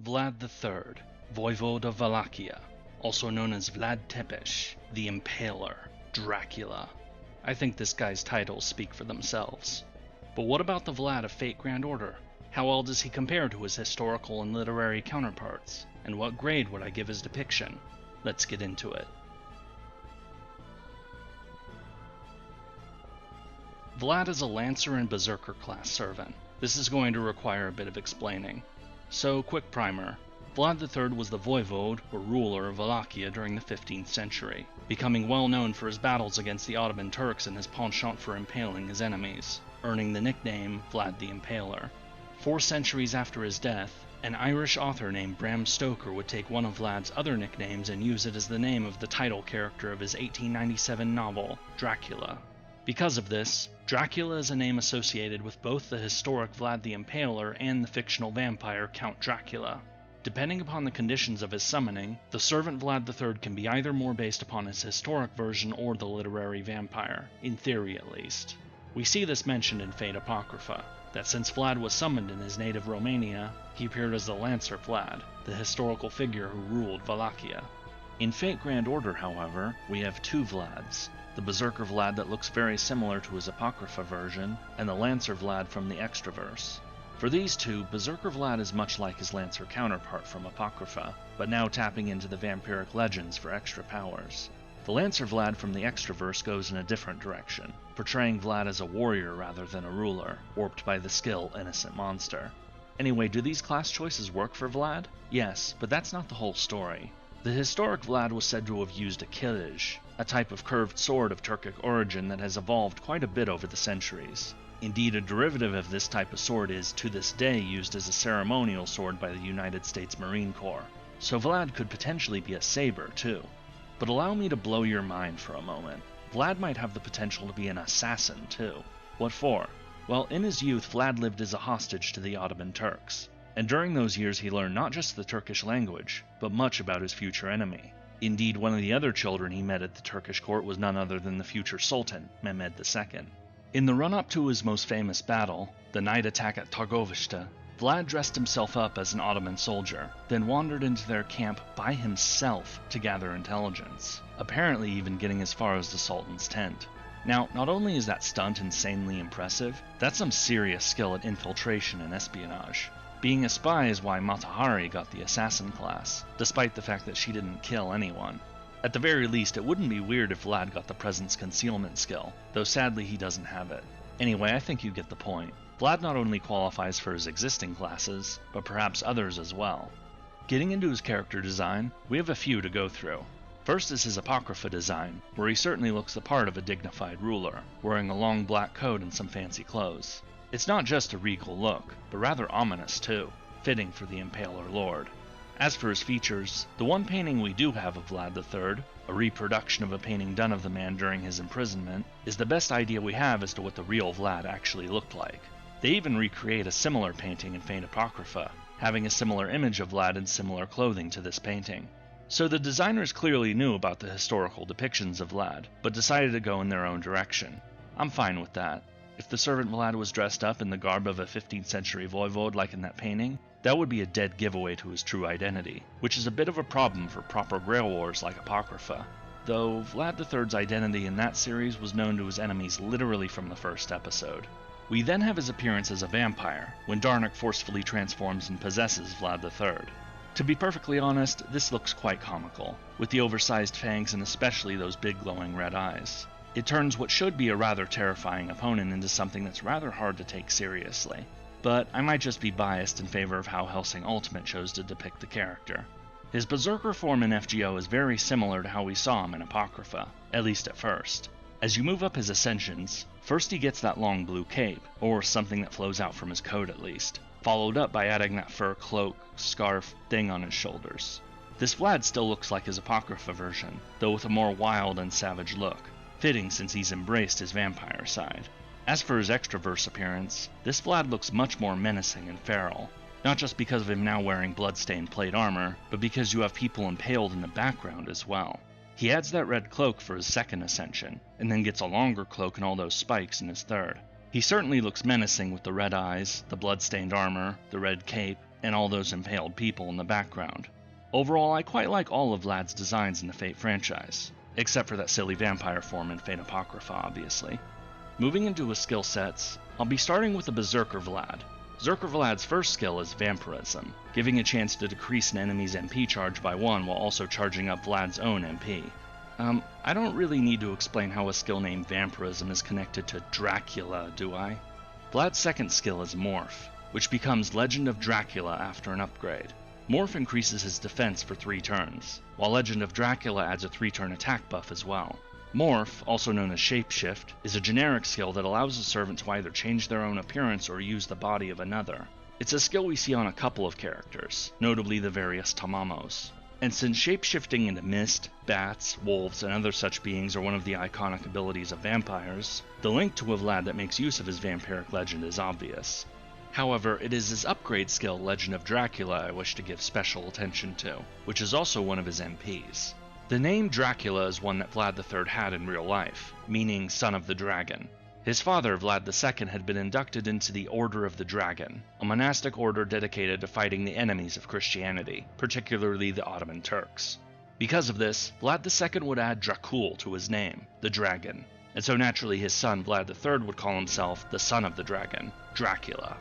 Vlad III, Voivode of Wallachia, also known as Vlad Tepes, the Impaler, Dracula. I think this guy's titles speak for themselves. But what about the Vlad of Fate Grand Order? How well does he compare to his historical and literary counterparts? And what grade would I give his depiction? Let's get into it. Vlad is a Lancer and Berserker class servant. This is going to require a bit of explaining. So, quick primer. Vlad III was the voivode, or ruler, of Wallachia during the 15th century, becoming well known for his battles against the Ottoman Turks and his penchant for impaling his enemies, earning the nickname Vlad the Impaler. 4 centuries after his death, an Irish author named Bram Stoker would take one of Vlad's other nicknames and use it as the name of the title character of his 1897 novel, Dracula. Because of this, Dracula is a name associated with both the historic Vlad the Impaler and the fictional vampire Count Dracula. Depending upon the conditions of his summoning, the servant Vlad III can be either more based upon his historic version or the literary vampire, in theory at least. We see this mentioned in Fate Apocrypha, that since Vlad was summoned in his native Romania, he appeared as the Lancer Vlad, the historical figure who ruled Wallachia. In Fate Grand Order, however, we have 2 Vlads, the Berserker Vlad that looks very similar to his Apocrypha version, and the Lancer Vlad from the Extraverse. For these two, Berserker Vlad is much like his Lancer counterpart from Apocrypha, but now tapping into the vampiric legends for extra powers. The Lancer Vlad from the Extraverse goes in a different direction, portraying Vlad as a warrior rather than a ruler, warped by the skill Innocent Monster. Anyway, do these class choices work for Vlad? Yes, but that's not the whole story. The historic Vlad was said to have used a kilij, a type of curved sword of Turkic origin that has evolved quite a bit over the centuries. Indeed, a derivative of this type of sword is, to this day, used as a ceremonial sword by the United States Marine Corps. So Vlad could potentially be a saber, too. But allow me to blow your mind for a moment. Vlad might have the potential to be an assassin, too. What for? Well, in his youth, Vlad lived as a hostage to the Ottoman Turks. And during those years he learned not just the Turkish language, but much about his future enemy. Indeed, one of the other children he met at the Turkish court was none other than the future Sultan, Mehmed II. In the run-up to his most famous battle, the night attack at Targovishte, Vlad dressed himself up as an Ottoman soldier, then wandered into their camp by himself to gather intelligence, apparently even getting as far as the Sultan's tent. Now, not only is that stunt insanely impressive, that's some serious skill at infiltration and espionage. Being a spy is why Mata Hari got the assassin class, despite the fact that she didn't kill anyone. At the very least, it wouldn't be weird if Vlad got the presence concealment skill, though sadly he doesn't have it. Anyway, I think you get the point. Vlad not only qualifies for his existing classes, but perhaps others as well. Getting into his character design, we have a few to go through. First is his Apocrypha design, where he certainly looks the part of a dignified ruler, wearing a long black coat and some fancy clothes. It's not just a regal look, but rather ominous too, fitting for the Impaler Lord. As for his features, the one painting we do have of Vlad III, a reproduction of a painting done of the man during his imprisonment, is the best idea we have as to what the real Vlad actually looked like. They even recreate a similar painting in Fate Apocrypha, having a similar image of Vlad in similar clothing to this painting. So the designers clearly knew about the historical depictions of Vlad, but decided to go in their own direction. I'm fine with that. If the servant Vlad was dressed up in the garb of a 15th century voivode like in that painting, that would be a dead giveaway to his true identity, which is a bit of a problem for proper Grail Wars like Apocrypha, though Vlad III's identity in that series was known to his enemies literally from the first episode. We then have his appearance as a vampire, when Darnik forcefully transforms and possesses Vlad III. To be perfectly honest, this looks quite comical, with the oversized fangs and especially those big glowing red eyes. It turns what should be a rather terrifying opponent into something that's rather hard to take seriously. But I might just be biased in favor of how Hellsing Ultimate chose to depict the character. His Berserker form in FGO is very similar to how we saw him in Apocrypha, at least at first. As you move up his ascensions, first he gets that long blue cape, or something that flows out from his coat at least, followed up by adding that fur cloak, scarf, thing on his shoulders. This Vlad still looks like his Apocrypha version, though with a more wild and savage look, fitting since he's embraced his vampire side. As for his Extraverse appearance, this Vlad looks much more menacing and feral, not just because of him now wearing bloodstained plate armor, but because you have people impaled in the background as well. He adds that red cloak for his second ascension, and then gets a longer cloak and all those spikes in his third. He certainly looks menacing with the red eyes, the bloodstained armor, the red cape, and all those impaled people in the background. Overall, I quite like all of Vlad's designs in the Fate franchise, except for that silly vampire form in Fate Apocrypha, obviously. Moving into his skill sets, I'll be starting with the Berserker Vlad. Berserker Vlad's first skill is Vampirism, giving a chance to decrease an enemy's MP charge by 1 while also charging up Vlad's own MP. I don't really need to explain how a skill named Vampirism is connected to Dracula, do I? Vlad's second skill is Morph, which becomes Legend of Dracula after an upgrade. Morph increases his defense for 3 turns, while Legend of Dracula adds a 3-turn attack buff as well. Morph, also known as Shapeshift, is a generic skill that allows a servant to either change their own appearance or use the body of another. It's a skill we see on a couple of characters, notably the various Tamamos. And since shapeshifting into mist, bats, wolves, and other such beings are one of the iconic abilities of vampires, the link to a Vlad that makes use of his vampiric legend is obvious. However, it is his upgrade skill, Legend of Dracula, I wish to give special attention to, which is also one of his MPs. The name Dracula is one that Vlad III had in real life, meaning Son of the Dragon. His father, Vlad II, had been inducted into the Order of the Dragon, a monastic order dedicated to fighting the enemies of Christianity, particularly the Ottoman Turks. Because of this, Vlad II would add Dracul to his name, the Dragon, and so naturally his son Vlad III would call himself the Son of the Dragon, Dracula.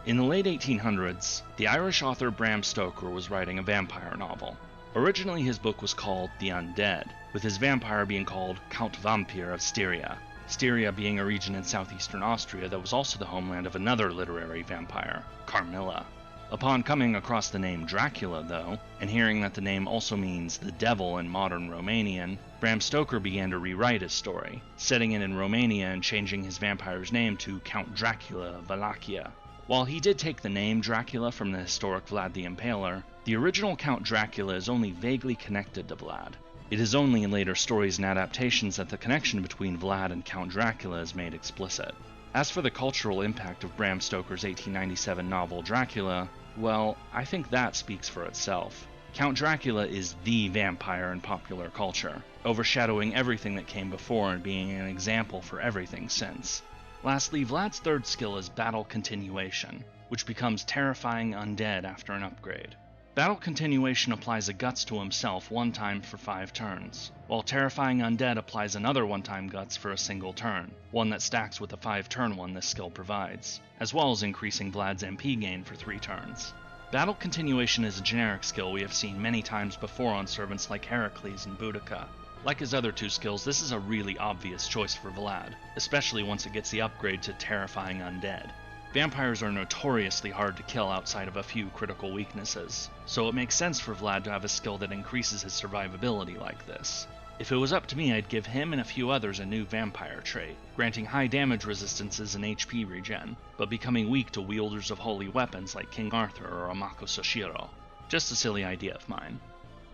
In the late 1800s, the Irish author Bram Stoker was writing a vampire novel. Originally his book was called The Undead, with his vampire being called Count Vampire of Styria. Styria being a region in southeastern Austria that was also the homeland of another literary vampire, Carmilla. Upon coming across the name Dracula, though, and hearing that the name also means the devil in modern Romanian, Bram Stoker began to rewrite his story, setting it in Romania and changing his vampire's name to Count Dracula of Wallachia. While he did take the name Dracula from the historic Vlad the Impaler, the original Count Dracula is only vaguely connected to Vlad. It is only in later stories and adaptations that the connection between Vlad and Count Dracula is made explicit. As for the cultural impact of Bram Stoker's 1897 novel Dracula, well, I think that speaks for itself. Count Dracula is the vampire in popular culture, overshadowing everything that came before and being an example for everything since. Lastly, Vlad's third skill is Battle Continuation, which becomes Terrifying Undead after an upgrade. Battle Continuation applies a Guts to himself 1 time for 5 turns, while Terrifying Undead applies another 1-time Guts for a single turn, one that stacks with the 5-turn one this skill provides, as well as increasing Vlad's MP gain for 3 turns. Battle Continuation is a generic skill we have seen many times before on servants like Heracles and Boudica. Like his other 2 skills, this is a really obvious choice for Vlad, especially once it gets the upgrade to Terrifying Undead. Vampires are notoriously hard to kill outside of a few critical weaknesses, so it makes sense for Vlad to have a skill that increases his survivability like this. If it was up to me, I'd give him and a few others a new vampire trait, granting high damage resistances and HP regen, but becoming weak to wielders of holy weapons like King Arthur or Amako Soshiro. Just a silly idea of mine.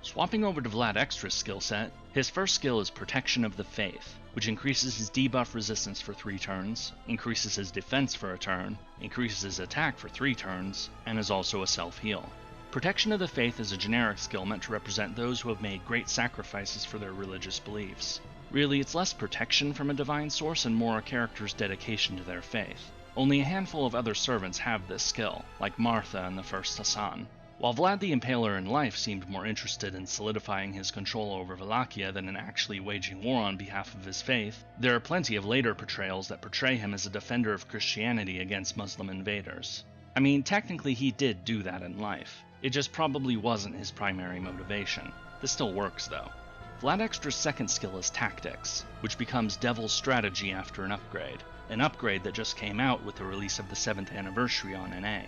Swapping over to Vlad EXTRA's skill set, his first skill is Protection of the Faith, which increases his debuff resistance for 3 turns, increases his defense for a turn, increases his attack for 3 turns, and is also a self-heal. Protection of the Faith is a generic skill meant to represent those who have made great sacrifices for their religious beliefs. Really, it's less protection from a divine source and more a character's dedication to their faith. Only a handful of other servants have this skill, like Martha and the first Hassan. While Vlad the Impaler in life seemed more interested in solidifying his control over Wallachia than in actually waging war on behalf of his faith, there are plenty of later portrayals that portray him as a defender of Christianity against Muslim invaders. I mean, technically he did do that in life. It just probably wasn't his primary motivation. This still works though. Vlad EXTRA's second skill is Tactics, which becomes Devil's Strategy after an upgrade that just came out with the release of the 7th anniversary on NA.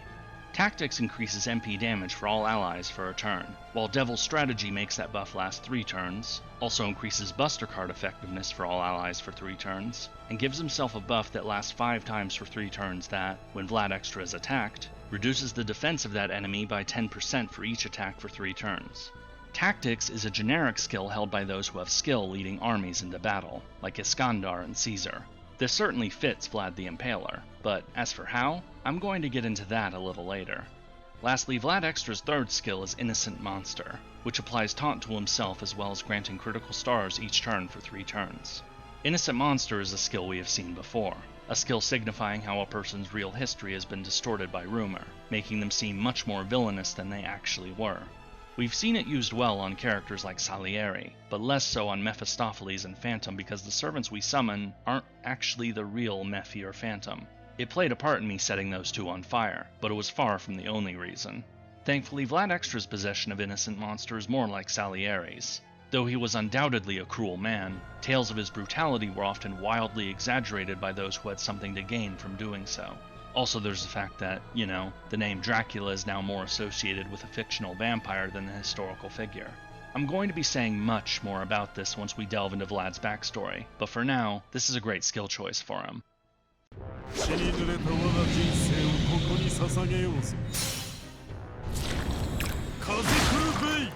Tactics increases MP damage for all allies for a turn, while Devil's Strategy makes that buff last 3 turns, also increases Buster Card effectiveness for all allies for 3 turns, and gives himself a buff that lasts 5 times for 3 turns that, when Vlad EXTRA is attacked, reduces the defense of that enemy by 10% for each attack for 3 turns. Tactics is a generic skill held by those who have skill leading armies into battle, like Iskandar and Caesar. This certainly fits Vlad the Impaler, but as for how, I'm going to get into that a little later. Lastly, Vlad EXTRA's third skill is Innocent Monster, which applies Taunt to himself as well as granting critical stars each turn for 3 turns. Innocent Monster is a skill we have seen before, a skill signifying how a person's real history has been distorted by rumor, making them seem much more villainous than they actually were. We've seen it used well on characters like Salieri, but less so on Mephistopheles and Phantom because the servants we summon aren't actually the real Mephi or Phantom. It played a part in me setting those two on fire, but it was far from the only reason. Thankfully, Vlad Extra's possession of innocent monster is more like Salieri's. Though he was undoubtedly a cruel man, tales of his brutality were often wildly exaggerated by those who had something to gain from doing so. Also, there's the fact that, the name Dracula is now more associated with a fictional vampire than the historical figure. I'm going to be saying much more about this once we delve into Vlad's backstory, but for now, this is a great skill choice for him. Kazikli Bey!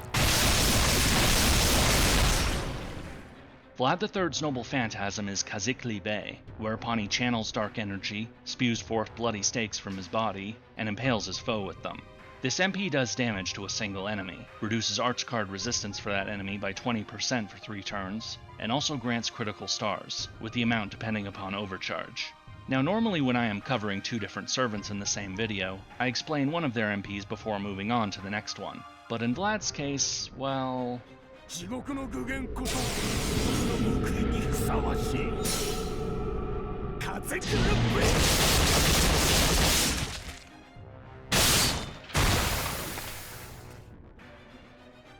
Vlad III's noble phantasm is Kazikli Bey, whereupon he channels dark energy, spews forth bloody stakes from his body, and impales his foe with them. This MP does damage to a single enemy, reduces archcard resistance for that enemy by 20% for 3 turns, and also grants critical stars, with the amount depending upon overcharge. Now normally when I am covering 2 different servants in the same video, I explain one of their MPs before moving on to the next one, but in Vlad's case, well...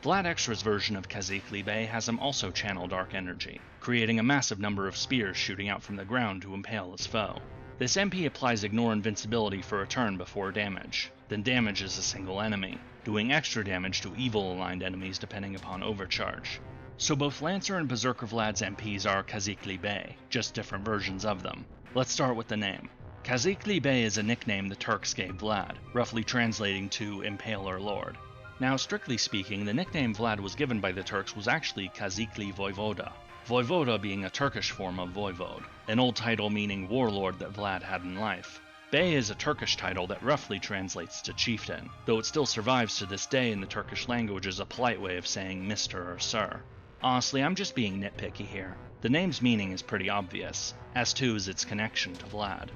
Vlad Extra's version of Kazikli Bey has him also channel dark energy, creating a massive number of spears shooting out from the ground to impale his foe. This MP applies Ignore Invincibility for a turn before damage, then damages a single enemy, doing extra damage to evil-aligned enemies depending upon overcharge. So both Lancer and Berserker Vlad's MPs are Kazikli Bey, just different versions of them. Let's start with the name. Kazikli Bey is a nickname the Turks gave Vlad, roughly translating to Impaler Lord. Now, strictly speaking, the nickname Vlad was given by the Turks was actually Kazikli Voivoda, Voivoda being a Turkish form of Voivode, an old title meaning warlord that Vlad had in life. Bey is a Turkish title that roughly translates to chieftain, though it still survives to this day in the Turkish language as a polite way of saying Mr. or Sir. Honestly, I'm just being nitpicky here. The name's meaning is pretty obvious, as too is its connection to Vlad.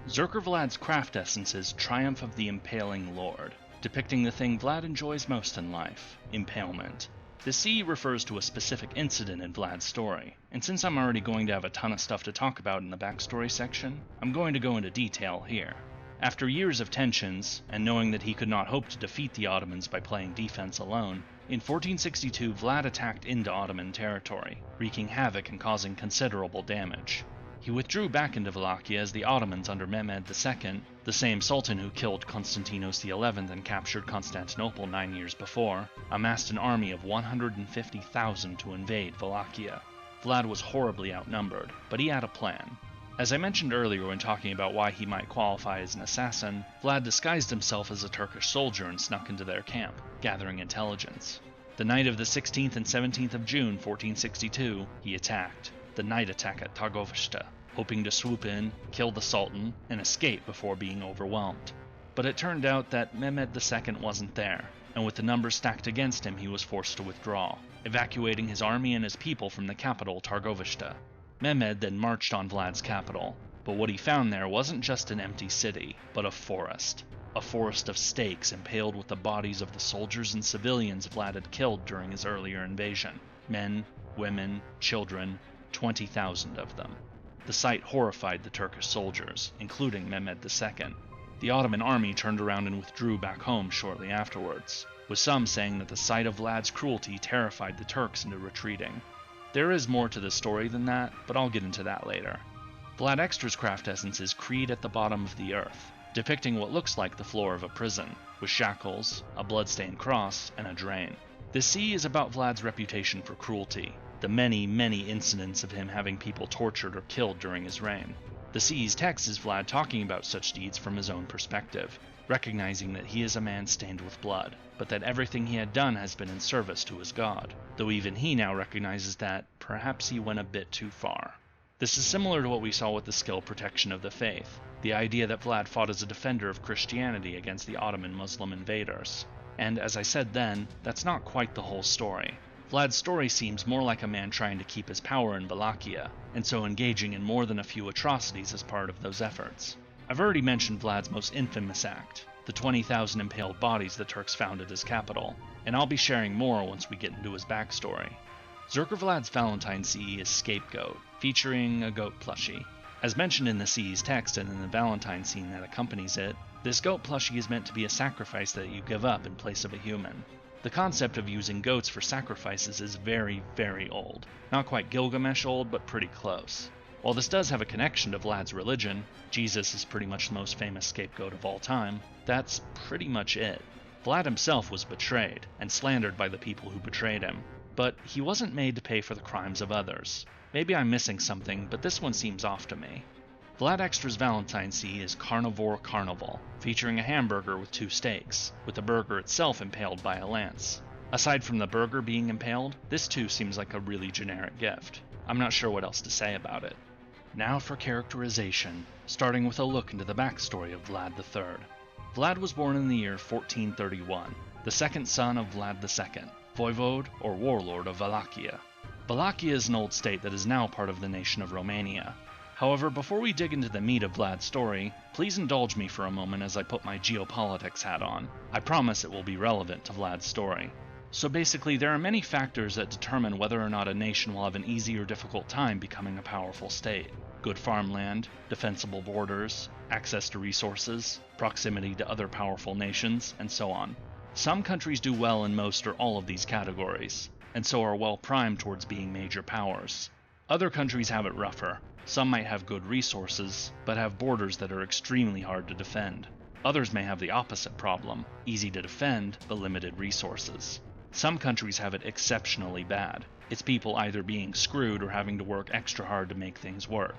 Berserker Vlad's craft essence is Triumph of the Impaling Lord, depicting the thing Vlad enjoys most in life, impalement. The CE refers to a specific incident in Vlad's story, and since I'm already going to have a ton of stuff to talk about in the backstory section, I'm going to go into detail here. After years of tensions, and knowing that he could not hope to defeat the Ottomans by playing defense alone, in 1462 Vlad attacked into Ottoman territory, wreaking havoc and causing considerable damage. He withdrew back into Wallachia as the Ottomans under Mehmed II, the same sultan who killed Constantinos XI and captured Constantinople 9 years before, amassed an army of 150,000 to invade Wallachia. Vlad was horribly outnumbered, but he had a plan. As I mentioned earlier when talking about why he might qualify as an assassin, Vlad disguised himself as a Turkish soldier and snuck into their camp, gathering intelligence. The night of the 16th and 17th of June 1462, he attacked. The night attack at Targovishte, hoping to swoop in, kill the Sultan, and escape before being overwhelmed. But it turned out that Mehmed II wasn't there, and with the numbers stacked against him he was forced to withdraw, evacuating his army and his people from the capital Targovishte. Mehmed then marched on Vlad's capital, but what he found there wasn't just an empty city, but a forest of stakes impaled with the bodies of the soldiers and civilians Vlad had killed during his earlier invasion. Men, women, children, 20,000 of them. The sight horrified the Turkish soldiers, including Mehmed II. The Ottoman army turned around and withdrew back home shortly afterwards, with some saying that the sight of Vlad's cruelty terrified the Turks into retreating. There is more to the story than that, but I'll get into that later. Vlad Extra's craft essence is Creed at the Bottom of the Earth, depicting what looks like the floor of a prison, with shackles, a bloodstained cross, and a drain. The CE is about Vlad's reputation for cruelty, the many, many incidents of him having people tortured or killed during his reign. The CE's text is Vlad talking about such deeds from his own perspective, recognizing that he is a man stained with blood, but that everything he had done has been in service to his god, though even he now recognizes that perhaps he went a bit too far. This is similar to what we saw with the skill Protection of the Faith, the idea that Vlad fought as a defender of Christianity against the Ottoman Muslim invaders. And as I said then, that's not quite the whole story. Vlad's story seems more like a man trying to keep his power in Wallachia, and so engaging in more than a few atrocities as part of those efforts. I've already mentioned Vlad's most infamous act, the 20,000 impaled bodies the Turks found at his capital, and I'll be sharing more once we get into his backstory. Berserker Vlad's Valentines CE is Scapegoat, featuring a goat plushie. As mentioned in the CE's text and in the Valentine scene that accompanies it, this goat plushie is meant to be a sacrifice that you give up in place of a human. The concept of using goats for sacrifices is very, very old. Not quite Gilgamesh old, but pretty close. While this does have a connection to Vlad's religion, Jesus is pretty much the most famous scapegoat of all time, that's pretty much it. Vlad himself was betrayed, and slandered by the people who betrayed him, but he wasn't made to pay for the crimes of others. Maybe I'm missing something, but this one seems off to me. Vlad EXTRA's Valentines CE is Carnivore Carnival, featuring a hamburger with 2 steaks, with the burger itself impaled by a lance. Aside from the burger being impaled, this too seems like a really generic gift. I'm not sure what else to say about it. Now for characterization, starting with a look into the backstory of Vlad III. Vlad was born in the year 1431, the second son of Vlad II, voivode or warlord of Wallachia. Wallachia is an old state that is now part of the nation of Romania. However, before we dig into the meat of Vlad's story, please indulge me for a moment as I put my geopolitics hat on. I promise it will be relevant to Vlad's story. So basically, there are many factors that determine whether or not a nation will have an easy or difficult time becoming a powerful state. Good farmland, defensible borders, access to resources, proximity to other powerful nations, and so on. Some countries do well in most or all of these categories, and so are well primed towards being major powers. Other countries have it rougher. Some might have good resources, but have borders that are extremely hard to defend. Others may have the opposite problem, easy to defend, but limited resources. Some countries have it exceptionally bad, its people either being screwed or having to work extra hard to make things work.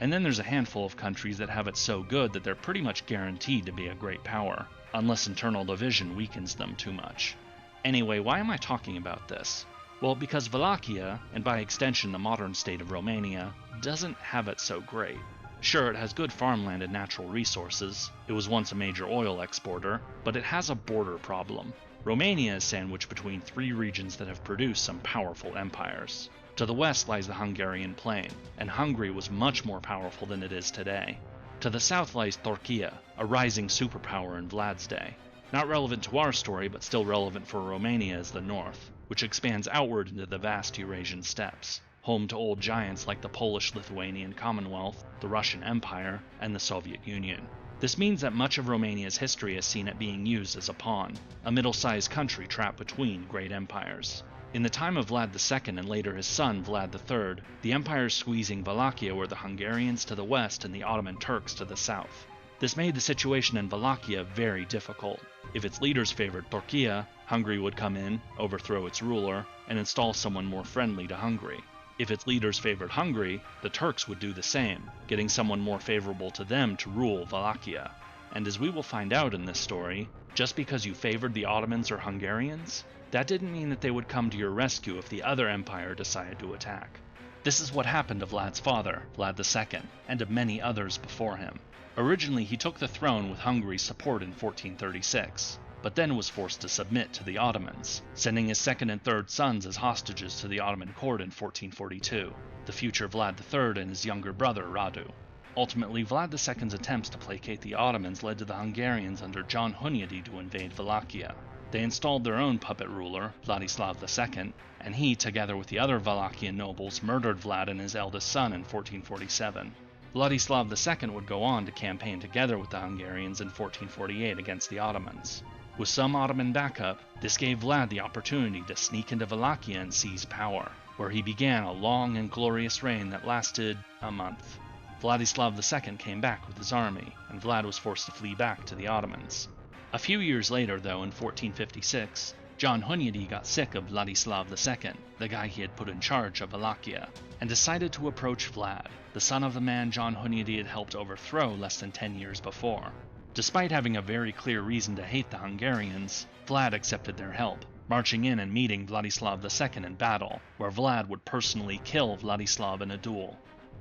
And then there's a handful of countries that have it so good that they're pretty much guaranteed to be a great power, unless internal division weakens them too much. Anyway, why am I talking about this? Well, because Wallachia, and by extension the modern state of Romania, doesn't have it so great. Sure, it has good farmland and natural resources, it was once a major oil exporter, but it has a border problem. Romania is sandwiched between 3 regions that have produced some powerful empires. To the west lies the Hungarian plain, and Hungary was much more powerful than it is today. To the south lies Turkey, a rising superpower in Vlad's day. Not relevant to our story, but still relevant for Romania is the north, which expands outward into the vast Eurasian steppes, home to old giants like the Polish-Lithuanian Commonwealth, the Russian Empire, and the Soviet Union. This means that much of Romania's history has seen it being used as a pawn, a middle-sized country trapped between great empires. In the time of Vlad II and later his son Vlad III, the empires squeezing Wallachia were the Hungarians to the west and the Ottoman Turks to the south. This made the situation in Wallachia very difficult. If its leaders favored Turkey, Hungary would come in, overthrow its ruler, and install someone more friendly to Hungary. If its leaders favored Hungary, the Turks would do the same, getting someone more favorable to them to rule Wallachia. And as we will find out in this story, just because you favored the Ottomans or Hungarians, that didn't mean that they would come to your rescue if the other empire decided to attack. This is what happened to Vlad's father, Vlad II, and to many others before him. Originally, he took the throne with Hungary's support in 1436, but then was forced to submit to the Ottomans, sending his second and third sons as hostages to the Ottoman court in 1442, the future Vlad III and his younger brother Radu. Ultimately, Vlad II's attempts to placate the Ottomans led to the Hungarians under John Hunyadi to invade Wallachia. They installed their own puppet ruler, Vladislav II, and he, together with the other Wallachian nobles, murdered Vlad and his eldest son in 1447. Vladislav II would go on to campaign together with the Hungarians in 1448 against the Ottomans. With some Ottoman backup, this gave Vlad the opportunity to sneak into Wallachia and seize power, where he began a long and glorious reign that lasted a month. Vladislav II came back with his army, and Vlad was forced to flee back to the Ottomans. A few years later, though, in 1456, John Hunyadi got sick of Vladislav II, the guy he had put in charge of Wallachia, and decided to approach Vlad, the son of the man John Hunyadi had helped overthrow less than 10 years before. Despite having a very clear reason to hate the Hungarians, Vlad accepted their help, marching in and meeting Vladislav II in battle, where Vlad would personally kill Vladislav in a duel.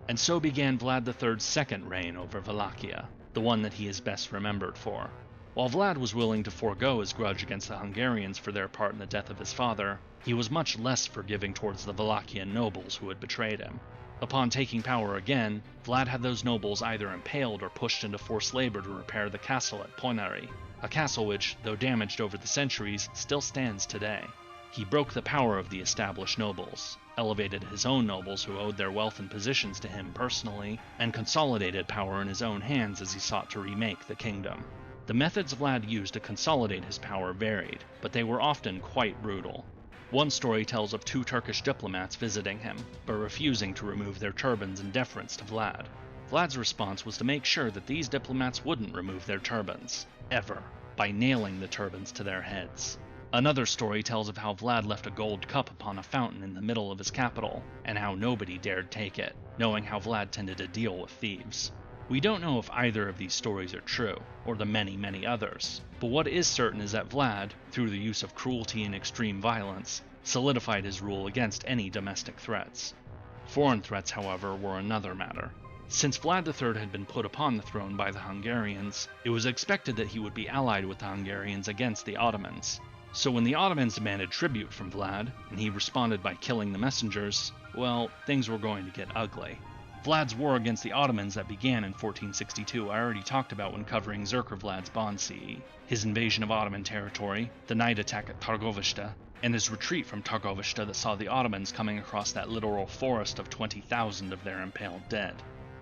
And so began Vlad III's second reign over Wallachia, the one that he is best remembered for. While Vlad was willing to forego his grudge against the Hungarians for their part in the death of his father, he was much less forgiving towards the Wallachian nobles who had betrayed him. Upon taking power again, Vlad had those nobles either impaled or pushed into forced labor to repair the castle at Ponary, a castle which, though damaged over the centuries, still stands today. He broke the power of the established nobles, elevated his own nobles who owed their wealth and positions to him personally, and consolidated power in his own hands as he sought to remake the kingdom. The methods Vlad used to consolidate his power varied, but they were often quite brutal. One story tells of 2 Turkish diplomats visiting him, but refusing to remove their turbans in deference to Vlad. Vlad's response was to make sure that these diplomats wouldn't remove their turbans, ever, by nailing the turbans to their heads. Another story tells of how Vlad left a gold cup upon a fountain in the middle of his capital, and how nobody dared take it, knowing how Vlad tended to deal with thieves. We don't know if either of these stories are true, or the many, many others, but what is certain is that Vlad, through the use of cruelty and extreme violence, solidified his rule against any domestic threats. Foreign threats, however, were another matter. Since Vlad III had been put upon the throne by the Hungarians, it was expected that he would be allied with the Hungarians against the Ottomans. So when the Ottomans demanded tribute from Vlad, and he responded by killing the messengers, well, things were going to get ugly. Vlad's war against the Ottomans that began in 1462 I already talked about when covering Zerker Vlad's Bond CE, his invasion of Ottoman territory, the night attack at Targovishte, and his retreat from Targovishte that saw the Ottomans coming across that literal forest of 20,000 of their impaled dead.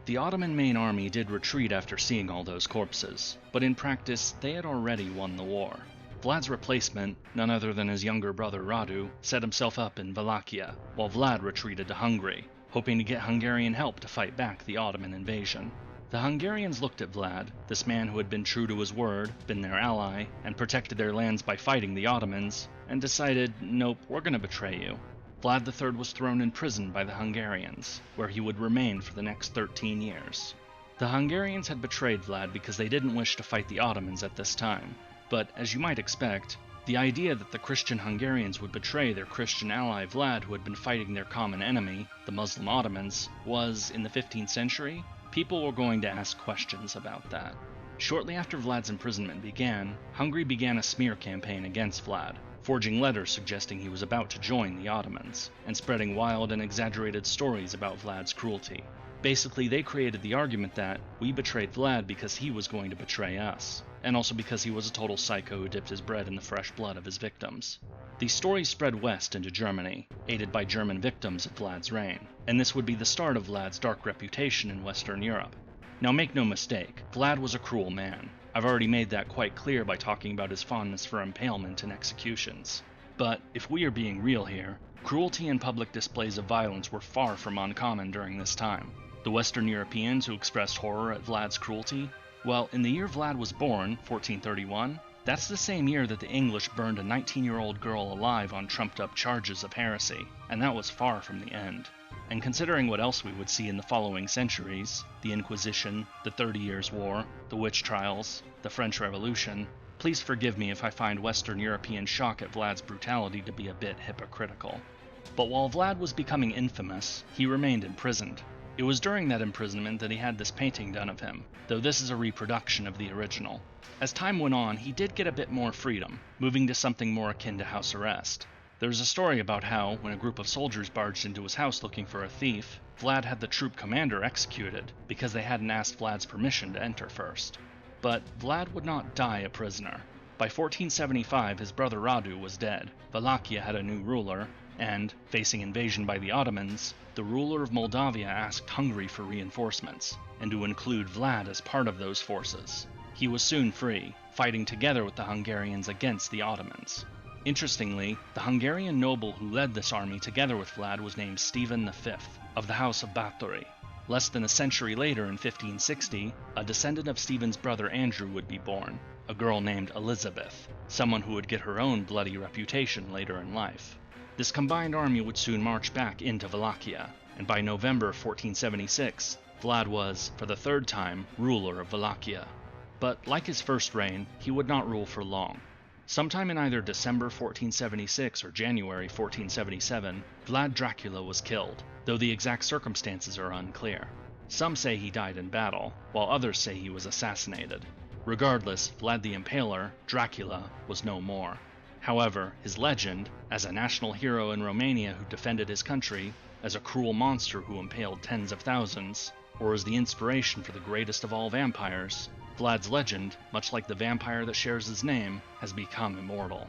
The Ottoman main army did retreat after seeing all those corpses, but in practice they had already won the war. Vlad's replacement, none other than his younger brother Radu, set himself up in Wallachia, while Vlad retreated to Hungary, hoping to get Hungarian help to fight back the Ottoman invasion. The Hungarians looked at Vlad, this man who had been true to his word, been their ally, and protected their lands by fighting the Ottomans, and decided, nope, we're gonna betray you. Vlad III was thrown in prison by the Hungarians, where he would remain for the next 13 years. The Hungarians had betrayed Vlad because they didn't wish to fight the Ottomans at this time, but as you might expect, the idea that the Christian Hungarians would betray their Christian ally Vlad, who had been fighting their common enemy, the Muslim Ottomans, was, in the 15th century, people were going to ask questions about that. Shortly after Vlad's imprisonment began, Hungary began a smear campaign against Vlad, forging letters suggesting he was about to join the Ottomans, and spreading wild and exaggerated stories about Vlad's cruelty. Basically, they created the argument that we betrayed Vlad because he was going to betray us, and also because he was a total psycho who dipped his bread in the fresh blood of his victims. These stories spread west into Germany, aided by German victims of Vlad's reign, and this would be the start of Vlad's dark reputation in Western Europe. Now make no mistake, Vlad was a cruel man. I've already made that quite clear by talking about his fondness for impalement and executions. But, if we are being real here, cruelty and public displays of violence were far from uncommon during this time. The Western Europeans who expressed horror at Vlad's cruelty, well, in the year Vlad was born, 1431, that's the same year that the English burned a 19-year-old girl alive on trumped-up charges of heresy, and that was far from the end. And considering what else we would see in the following centuries, the Inquisition, the 30 Years' War, the witch trials, the French Revolution, please forgive me if I find Western European shock at Vlad's brutality to be a bit hypocritical. But while Vlad was becoming infamous, he remained imprisoned. It was during that imprisonment that he had this painting done of him, though this is a reproduction of the original. As time went on, he did get a bit more freedom, moving to something more akin to house arrest. There's a story about how, when a group of soldiers barged into his house looking for a thief, Vlad had the troop commander executed because they hadn't asked Vlad's permission to enter first. But Vlad would not die a prisoner. By 1475, his brother Radu was dead, Wallachia had a new ruler, and, facing invasion by the Ottomans, the ruler of Moldavia asked Hungary for reinforcements, and to include Vlad as part of those forces. He was soon free, fighting together with the Hungarians against the Ottomans. Interestingly, the Hungarian noble who led this army together with Vlad was named Stephen V, of the House of Báthory. Less than a century later, in 1560, a descendant of Stephen's brother Andrew would be born, a girl named Elizabeth, someone who would get her own bloody reputation later in life. This combined army would soon march back into Wallachia, and by November 1476, Vlad was, for the third time, ruler of Wallachia. But like his first reign, he would not rule for long. Sometime in either December 1476 or January 1477, Vlad Dracula was killed, though the exact circumstances are unclear. Some say he died in battle, while others say he was assassinated. Regardless, Vlad the Impaler, Dracula, was no more. However, his legend, as a national hero in Romania who defended his country, as a cruel monster who impaled tens of thousands, or as the inspiration for the greatest of all vampires, Vlad's legend, much like the vampire that shares his name, has become immortal.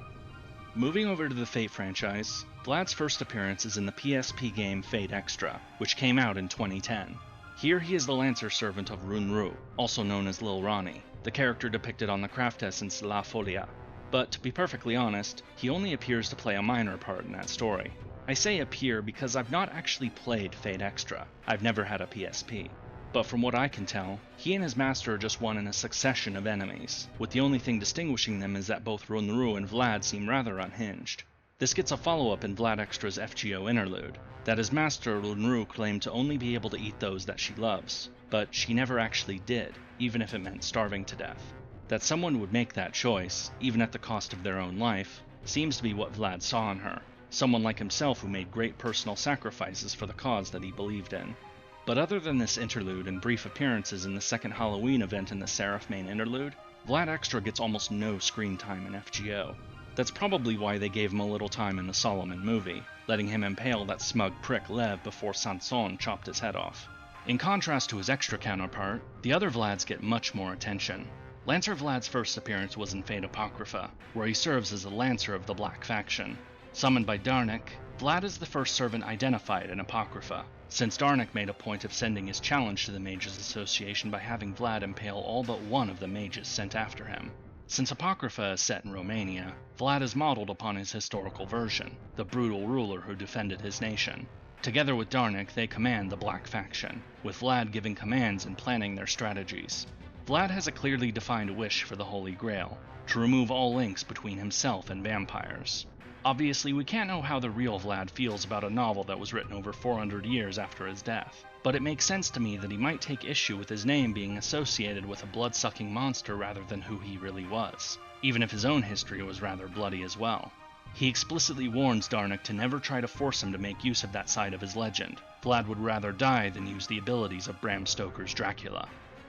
Moving over to the Fate franchise, Vlad's first appearance is in the PSP game Fate Extra, which came out in 2010. Here he is the Lancer servant of Runru, also known as Lil Ronnie, the character depicted on the craft essence La Folia. But to be perfectly honest, he only appears to play a minor part in that story. I say appear because I've not actually played Fate Extra. I've never had a PSP. But from what I can tell, he and his master are just one in a succession of enemies, with the only thing distinguishing them is that both Runru and Vlad seem rather unhinged. This gets a follow-up in Vlad Extra's FGO interlude, that his master Runru claimed to only be able to eat those that she loves, but she never actually did, even if it meant starving to death. That someone would make that choice, even at the cost of their own life, seems to be what Vlad saw in her, someone like himself who made great personal sacrifices for the cause that he believed in. But other than this interlude and brief appearances in the second Halloween event in the Seraph main interlude, Vlad Extra gets almost no screen time in FGO. That's probably why they gave him a little time in the Solomon movie, letting him impale that smug prick Lev before Sanson chopped his head off. In contrast to his Extra counterpart, the other Vlads get much more attention. Lancer Vlad's first appearance was in Fate Apocrypha, where he serves as a Lancer of the Black Faction. Summoned by Darnik, Vlad is the first servant identified in Apocrypha, since Darnik made a point of sending his challenge to the Mages Association by having Vlad impale all but one of the mages sent after him. Since Apocrypha is set in Romania, Vlad is modeled upon his historical version, the brutal ruler who defended his nation. Together with Darnik, they command the Black Faction, with Vlad giving commands and planning their strategies. Vlad has a clearly defined wish for the Holy Grail, to remove all links between himself and vampires. Obviously, we can't know how the real Vlad feels about a novel that was written over 400 years after his death, but it makes sense to me that he might take issue with his name being associated with a blood-sucking monster rather than who he really was, even if his own history was rather bloody as well. He explicitly warns Darnik to never try to force him to make use of that side of his legend. Vlad would rather die than use the abilities of Bram Stoker's Dracula.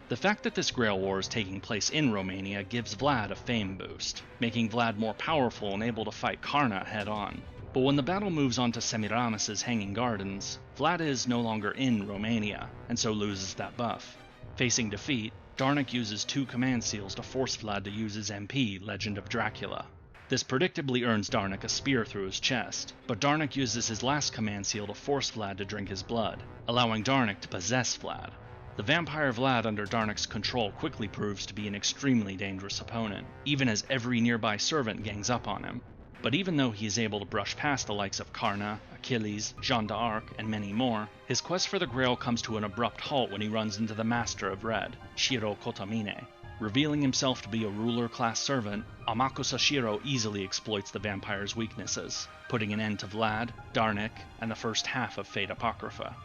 The fact that this Grail War is taking place in Romania gives Vlad a fame boost, making Vlad more powerful and able to fight Karna head-on. But when the battle moves on to Semiramis' Hanging Gardens, Vlad is no longer in Romania, and so loses that buff. Facing defeat, Darnik uses 2 command seals to force Vlad to use his MP, Legend of Dracula. This predictably earns Darnik a spear through his chest, but Darnik uses his last command seal to force Vlad to drink his blood, allowing Darnik to possess Vlad. The vampire Vlad under Darnik's control quickly proves to be an extremely dangerous opponent, even as every nearby servant gangs up on him. But even though he is able to brush past the likes of Karna, Achilles, Jeanne d'Arc, and many more, his quest for the Grail comes to an abrupt halt when he runs into the Master of Red, Shiro Kotamine. Revealing himself to be a ruler-class servant, Amako Sashiro easily exploits the vampire's weaknesses, putting an end to Vlad, Darnik, and the first half of Fate Apocrypha.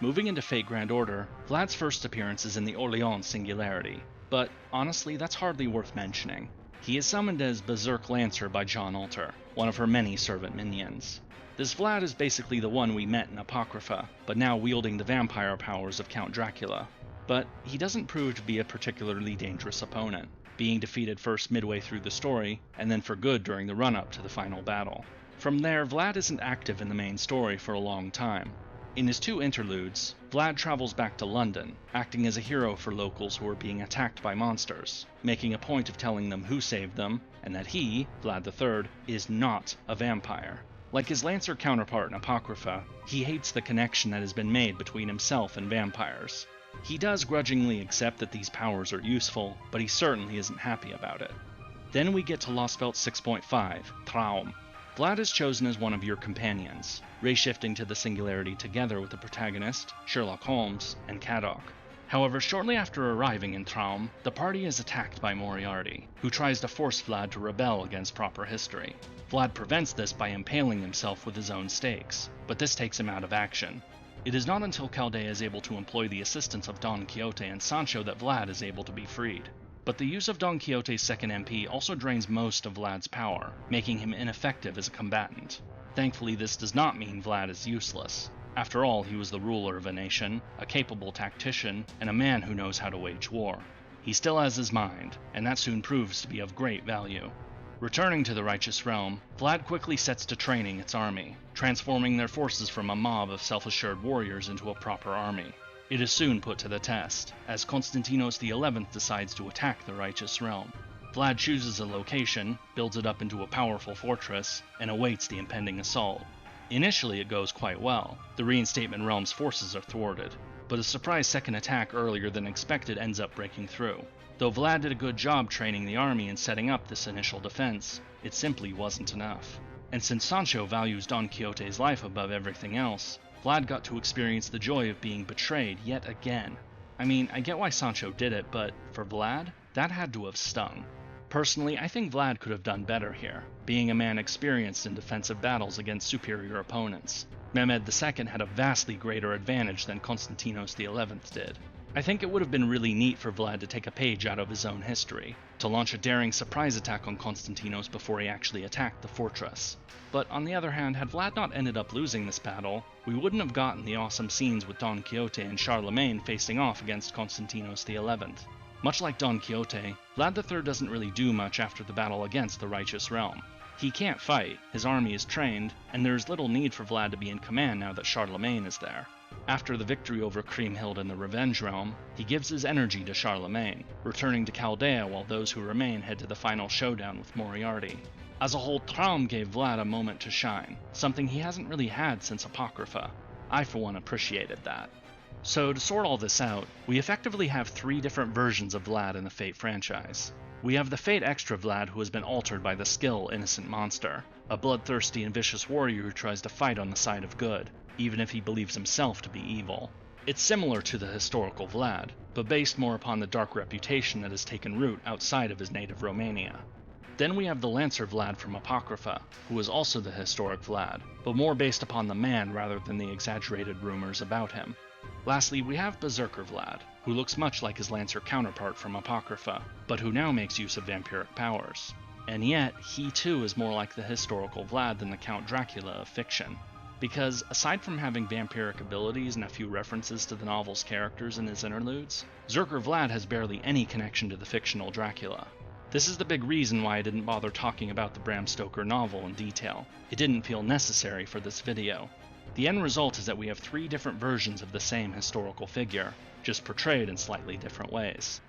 Moving into Fate Grand Order, Vlad's first appearance is in the Orléans Singularity, but honestly that's hardly worth mentioning. He is summoned as Berserk Lancer by John Alter, one of her many servant minions. This Vlad is basically the one we met in Apocrypha, but now wielding the vampire powers of Count Dracula. But he doesn't prove to be a particularly dangerous opponent, being defeated first midway through the story, and then for good during the run-up to the final battle. From there, Vlad isn't active in the main story for a long time. In his 2 interludes, Vlad travels back to London, acting as a hero for locals who are being attacked by monsters, making a point of telling them who saved them, and that he, Vlad III, is not a vampire. Like his Lancer counterpart in Apocrypha, he hates the connection that has been made between himself and vampires. He does grudgingly accept that these powers are useful, but he certainly isn't happy about it. Then we get to Lostfelt 6.5, Traum. Vlad is chosen as one of your companions, ray-shifting to the Singularity together with the protagonist, Sherlock Holmes, and Kadok. However, shortly after arriving in Traum, the party is attacked by Moriarty, who tries to force Vlad to rebel against proper history. Vlad prevents this by impaling himself with his own stakes, but this takes him out of action. It is not until Chaldea is able to employ the assistance of Don Quixote and Sancho that Vlad is able to be freed. But the use of Don Quixote's second MP also drains most of Vlad's power, making him ineffective as a combatant. Thankfully, this does not mean Vlad is useless. After all, he was the ruler of a nation, a capable tactician, and a man who knows how to wage war. He still has his mind, and that soon proves to be of great value. Returning to the Righteous Realm, Vlad quickly sets to training its army, transforming their forces from a mob of self-assured warriors into a proper army. It is soon put to the test, as Constantinos XI decides to attack the Righteous Realm. Vlad chooses a location, builds it up into a powerful fortress, and awaits the impending assault. Initially it goes quite well. The Reinstatement Realm's forces are thwarted, but a surprise second attack earlier than expected ends up breaking through. Though Vlad did a good job training the army and setting up this initial defense, it simply wasn't enough. And since Sancho values Don Quixote's life above everything else, Vlad got to experience the joy of being betrayed yet again. I mean, I get why Sancho did it, but for Vlad, that had to have stung. Personally, I think Vlad could have done better here, being a man experienced in defensive battles against superior opponents. Mehmed II had a vastly greater advantage than Constantinos XI did. I think it would have been really neat for Vlad to take a page out of his own history, to launch a daring surprise attack on Constantinos before he actually attacked the fortress. But on the other hand, had Vlad not ended up losing this battle, we wouldn't have gotten the awesome scenes with Don Quixote and Charlemagne facing off against Constantinos XI. Much like Don Quixote, Vlad III doesn't really do much after the battle against the Righteous Realm. He can't fight, his army is trained, and there is little need for Vlad to be in command now that Charlemagne is there. After the victory over Kriemhild in the Revenge Realm, he gives his energy to Charlemagne, returning to Chaldea while those who remain head to the final showdown with Moriarty. As a whole, Traum gave Vlad a moment to shine, something he hasn't really had since Apocrypha. I for one appreciated that. So to sort all this out, we effectively have 3 different versions of Vlad in the Fate franchise. We have the Fate Extra Vlad who has been altered by the Skill Innocent Monster, a bloodthirsty and vicious warrior who tries to fight on the side of good, even if he believes himself to be evil. It's similar to the historical Vlad, but based more upon the dark reputation that has taken root outside of his native Romania. Then we have the Lancer Vlad from Apocrypha, who is also the historic Vlad, but more based upon the man rather than the exaggerated rumors about him. Lastly, we have Berserker Vlad, who looks much like his Lancer counterpart from Apocrypha, but who now makes use of vampiric powers. And yet, he too is more like the historical Vlad than the Count Dracula of fiction. Because, aside from having vampiric abilities and a few references to the novel's characters in his interludes, Berserker Vlad has barely any connection to the fictional Dracula. This is the big reason why I didn't bother talking about the Bram Stoker novel in detail. It didn't feel necessary for this video. The end result is that we have 3 different versions of the same historical figure, just portrayed in slightly different ways.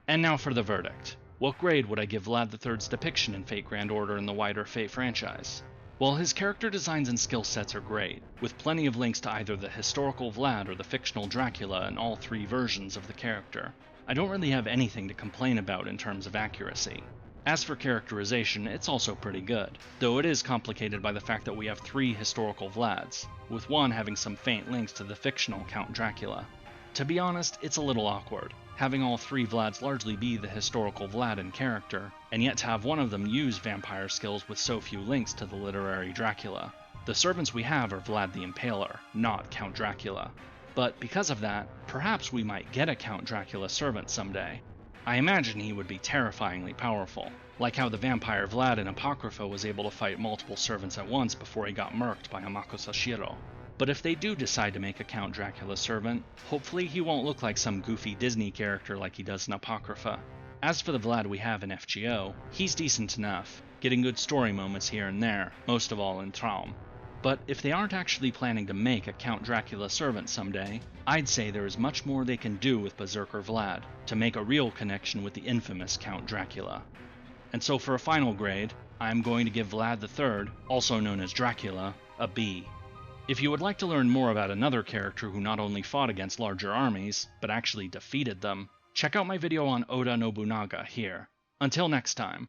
And now for the verdict. What grade would I give Vlad III's depiction in Fate Grand Order in the wider Fate franchise? Well, his character designs and skill sets are great, with plenty of links to either the historical Vlad or the fictional Dracula in all 3 versions of the character. I don't really have anything to complain about in terms of accuracy. As for characterization, it's also pretty good, though it is complicated by the fact that we have 3 historical Vlads, with one having some faint links to the fictional Count Dracula. To be honest, it's a little awkward, having all 3 Vlads largely be the historical Vlad in character, and yet to have one of them use vampire skills with so few links to the literary Dracula. The servants we have are Vlad the Impaler, not Count Dracula. But because of that, perhaps we might get a Count Dracula servant someday. I imagine he would be terrifyingly powerful, like how the vampire Vlad in Apocrypha was able to fight multiple servants at once before he got murked by Amako Sashiro. But if they do decide to make a Count Dracula servant, hopefully he won't look like some goofy Disney character like he does in Apocrypha. As for the Vlad we have in FGO, he's decent enough, getting good story moments here and there, most of all in Traum. But if they aren't actually planning to make a Count Dracula servant someday, I'd say there is much more they can do with Berserker Vlad to make a real connection with the infamous Count Dracula. And so for a final grade, I'm going to give Vlad III, also known as Dracula, a B. If you would like to learn more about another character who not only fought against larger armies, but actually defeated them, check out my video on Oda Nobunaga here. Until next time.